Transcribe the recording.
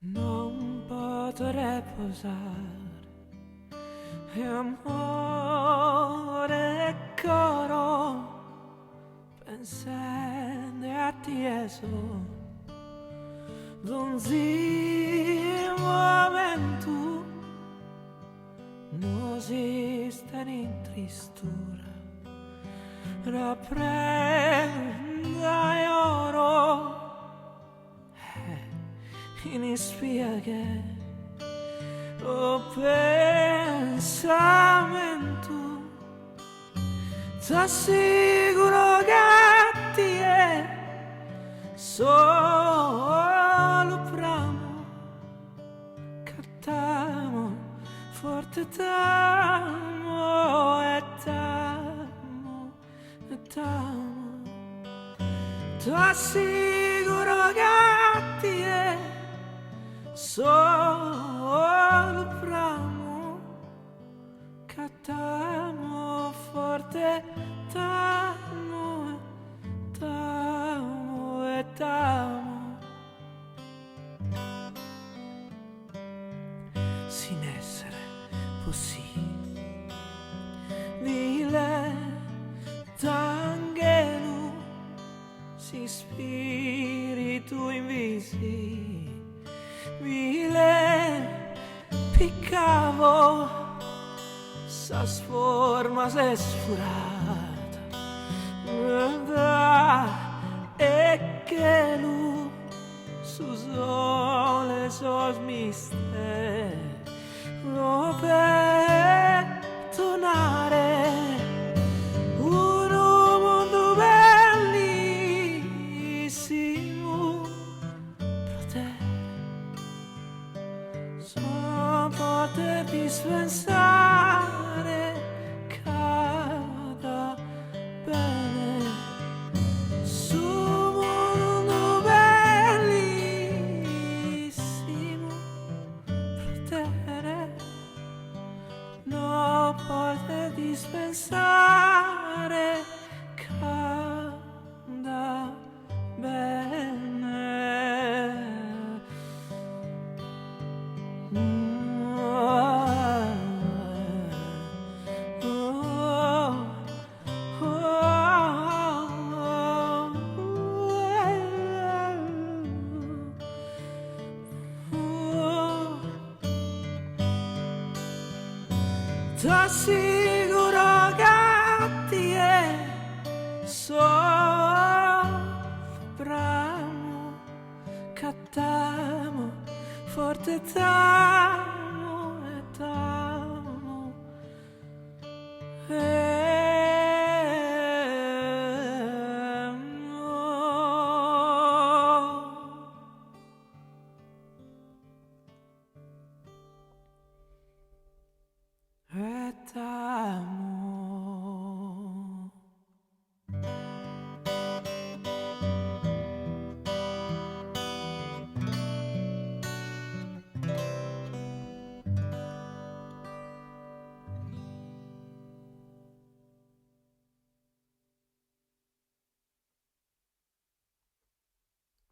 Non potrei posare e amore coro pensando a tieso donzi momento non esiste in tristura rapprenda e oro inspiega o pensamento t'assicuro che ti è solo bramo cattamo forte t'amo e t'amo e t'amo t'assicuro che ti è solo bramo cattamo forte t'amo t'amo e t'amo sin essere possibile t'angelo si spiritu invisibile piccavo sa sforma se sfurata e che lui su sole smiste lo per tornare un mondo bellissimo poter dispensare cada bene su un mondo bellissimo potere no poter dispensare cada bene. T'assicuro